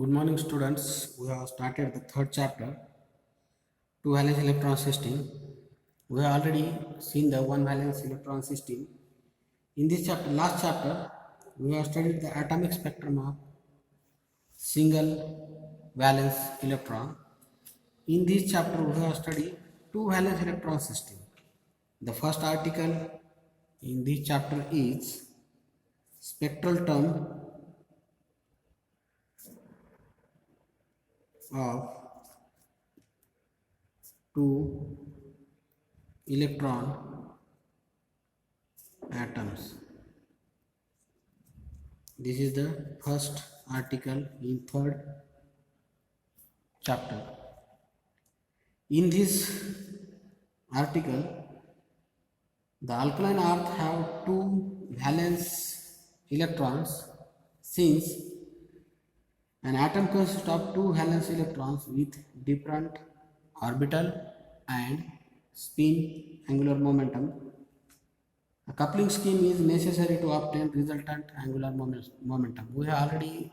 Good morning, students. We have started the third chapter, two valence electron system. We have already seen the one valence electron system. In this chapter, last chapter, we have studied the atomic spectrum of single valence electron. In this chapter, we have studied two valence electron system. The first article in this chapter is spectral term of two electron atoms. This is the first article in third chapter. In this article, the alkaline earth have two valence electrons since an atom consists of two valence electrons with different orbital and spin angular momentum. A coupling scheme is necessary to obtain resultant angular momentum. We have already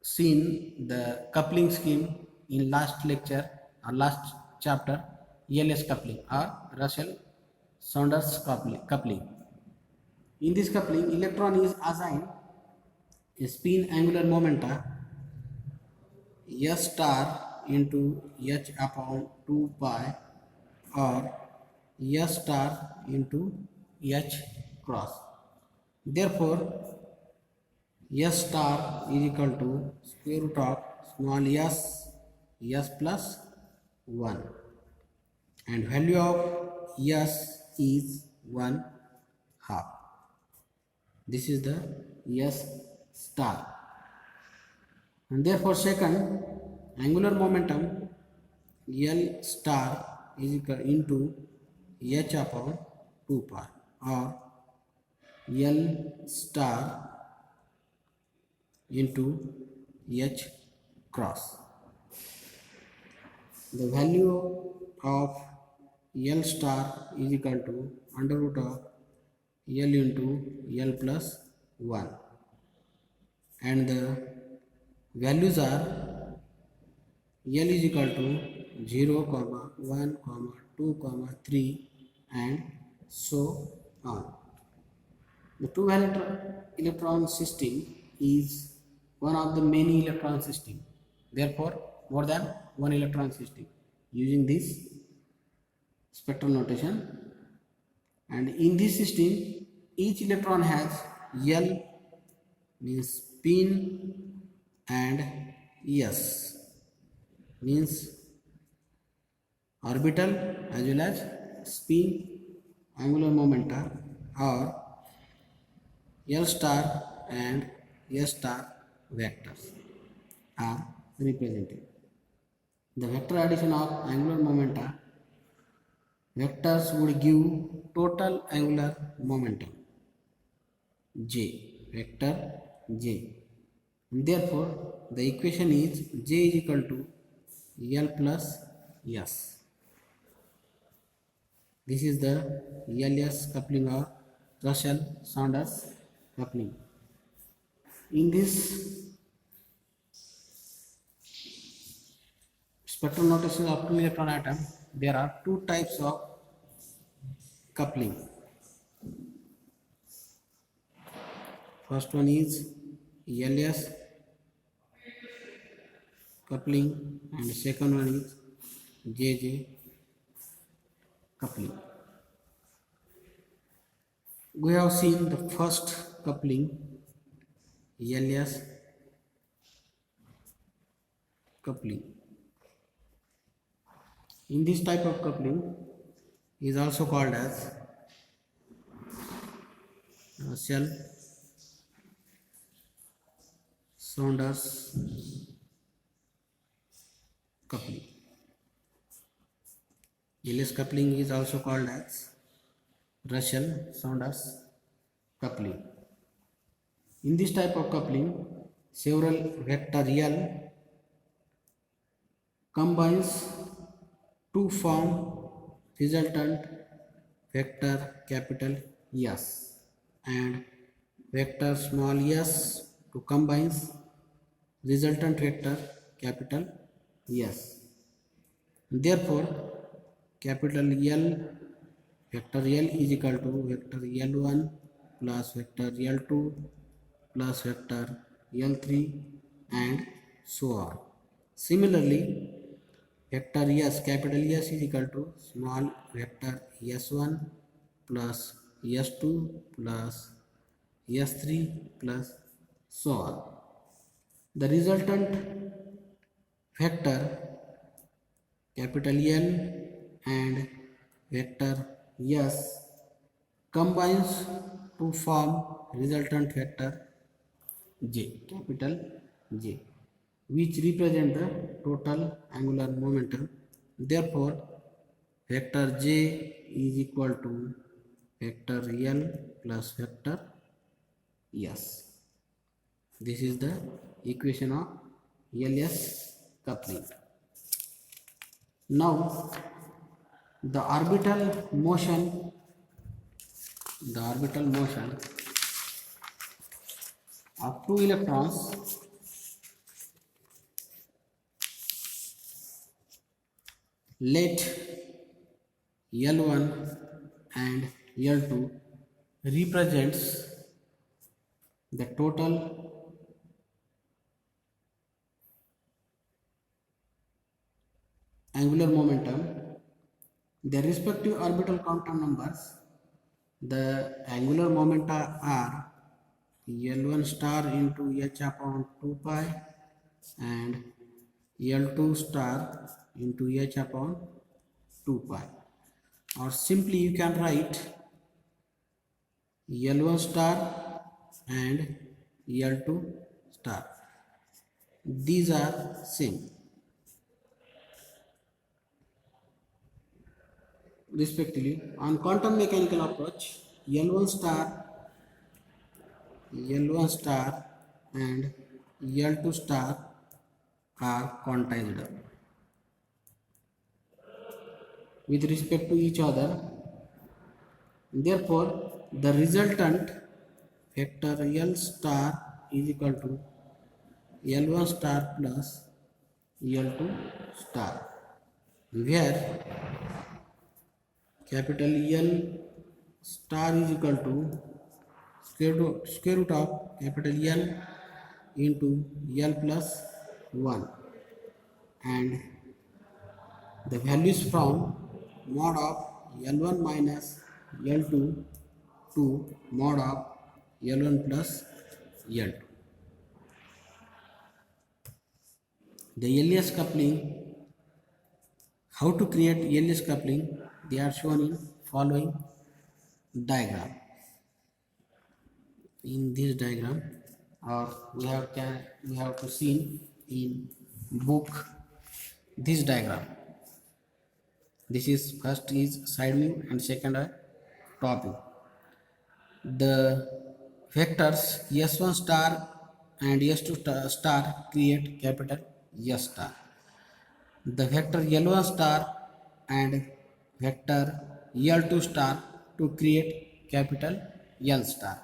seen the coupling scheme in last lecture or last chapter, ELS coupling or Russell-Saunders coupling. In this coupling, electron is assigned a spin angular momenta S star into H upon 2 pi or S star into H cross. Therefore, S star is equal to square root of small s plus 1, and value of s is 1 half. This is the S star, and therefore second angular momentum L star is equal into H upon 2 pi or L star into H cross. The value of L star is equal to under root of L into L plus 1, and the values are L is equal to 0, 1, 2, 3 and so on. The two valence electron system is one of the many electron system. Therefore, more than one electron system using this spectral notation. And in this system, each electron has L means spin and S means orbital as well as spin angular momenta, or L star and S star vectors are represented. The vector addition of angular momenta vectors would give total angular momentum J, vector J. And therefore, the equation is J is equal to L plus S. This is the LS coupling or Russell-Saunders coupling. In this spectral notation of two electron atom, there are two types of coupling. First one is LS coupling and second one is JJ coupling. We have seen the first coupling, LS coupling. In this type of coupling is also called as Russell-Saunders coupling. LS coupling is also called as Russell-Saunders coupling. In this type of coupling, several vector L combines to form resultant vector capital S and vector small s to combines resultant vector capital S. Therefore, capital L vector L is equal to vector L1 plus vector L2 plus vector L3 and so on. Similarly, vector S, capital S is equal to small vector S1 plus S2 plus S3 plus so on. The resultant vector capital L and vector S combines to form resultant vector J, capital J, which represent the total angular momentum. Therefore, vector J is equal to vector L plus vector S. This is the equation of LS coupling. Now, the orbital motion of two electrons let L1 and L2 represents the total angular momentum. Their respective orbital quantum numbers, the angular momenta are L1 star into h upon 2 pi and L2 star into h upon 2 pi, or simply you can write L1 star and L2 star. These are same. Respectively, on quantum mechanical approach, L1 star and L2 star are quantized with respect to each other. Therefore, the resultant vector L star is equal to L1 star plus L2 star, where capital L star is equal to square root of capital L into L plus 1, and the values from mod of L1 minus L2 to mod of L1 plus L2. The LS coupling, how to create LS coupling, they are shown in following diagram. In this diagram, or we have to see in book this diagram. This is first is side view and second are top view. The vectors S1 star and S2 star create capital S star. The vector L1 star and vector L2 star to create capital L star.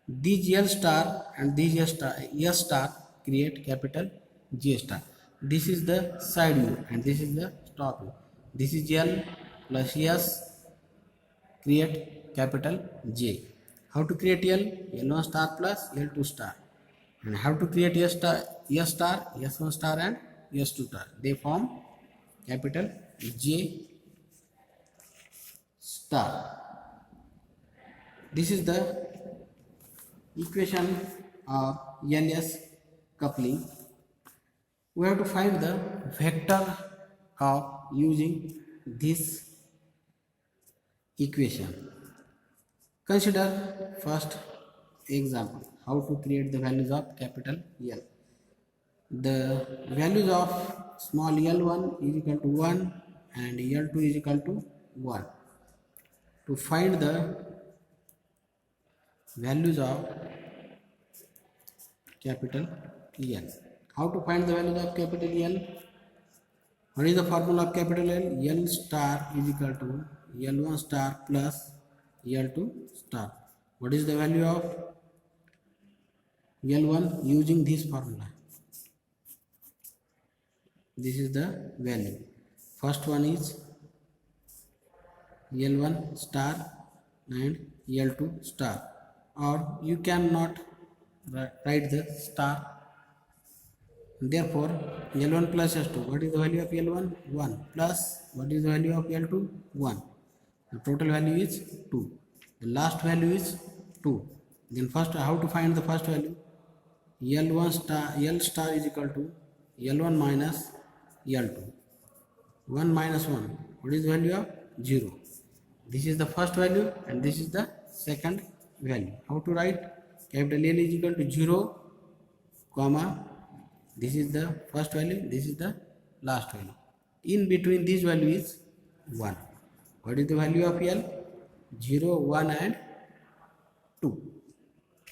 These L star and these S star create capital J star. This is the side view and this is the top view. This is L plus S create capital J. How to create L? L1 star plus L2 star. And how to create S star, S1 star and S2 star. They form capital J star. This is the equation of LS coupling. We have to find the vector of using this equation. Consider first example, how to create the values of capital L. The values of small L1 is equal to 1 and L2 is equal to 1. To find the values of capital L. How to find the values of capital L? What is the formula of capital L? L star is equal to L1 star plus L2 star. What is the value of L1 using this formula? this is the value. First one is L1 star and L2 star, or you cannot write the star. Therefore, L1 plus S2, what is the value of L1? 1 plus what is the value of L2? 1. The total value is 2. The last value is 2. Then first, how to find the first value? L1 star, L star is equal to L1 minus L2. 1 minus 1, what is the value of? 0. This is the first value and this is the second value. How to write? Capital L is equal to 0, comma, this is the first value, this is the last value. In between this value is 1. What is the value of L? 0, 1 and 2.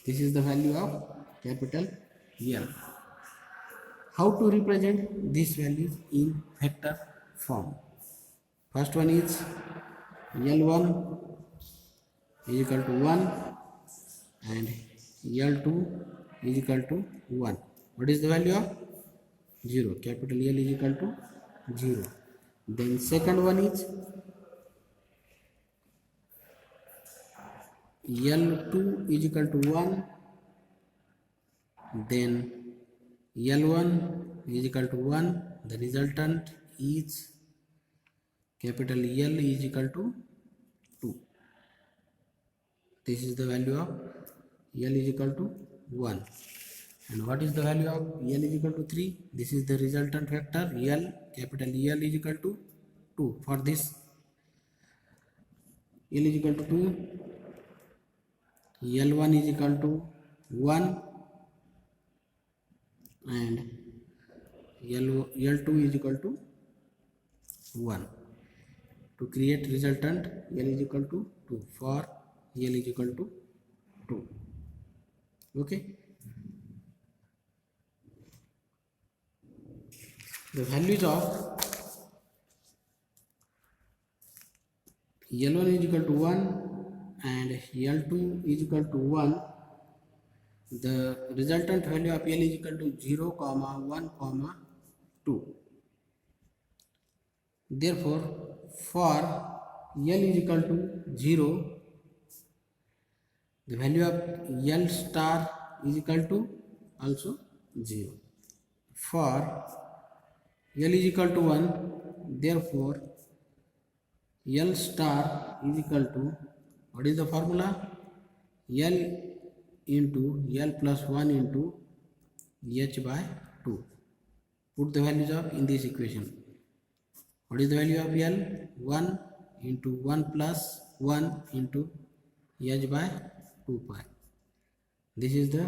This is the value of capital L. How to represent these values in vector form? First one is L1 is equal to 1 and L2 is equal to 1. What is the value of? 0. Capital L is equal to 0. Then second one is L2 is equal to 1. Then L1 is equal to 1. The resultant is capital L is equal to 2. This is the value of L is equal to 1. And what is the value of L is equal to 3? This is the resultant vector L, capital L is equal to 2. For this, L is equal to 2, L1 is equal to 1 and L2 is equal to 1. To create resultant, L is equal to 2. For L is equal to 2. Okay. The values of L1 is equal to 1 and L2 is equal to 1. The resultant value of L is equal to 0, 1, 2. Therefore, for L is equal to 0, the value of L star is equal to also 0. For L is equal to 1, therefore L star is equal to, what is the formula? L into L plus 1 into H by 2. Put the values of in this equation. What is the value of L? 1 into 1 plus 1 into H by 2 pi. This is the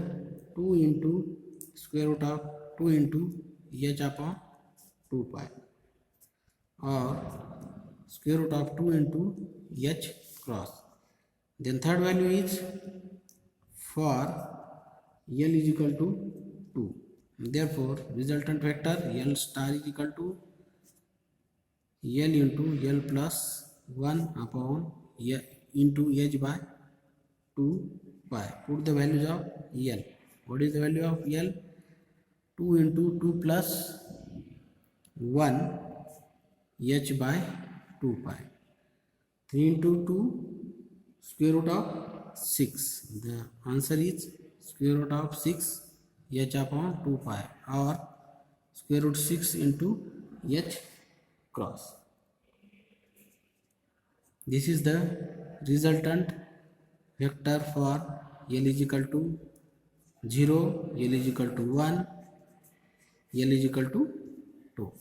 2 into square root of 2 into H upon 2 pi, or square root of 2 into H cross. Then third value is for L is equal to 2. Therefore, resultant vector L star is equal to L into L plus 1 upon L into H by 2 pi. Put the values of L. What is the value of L? 2 into 2 plus 1 H by 2 pi. 3 into 2 square root of 6. The answer is square root of 6 H upon 2 pi, or square root 6 into H cross. This is the resultant vector for L is equal to 0, L is equal to 1, L is equal to 2.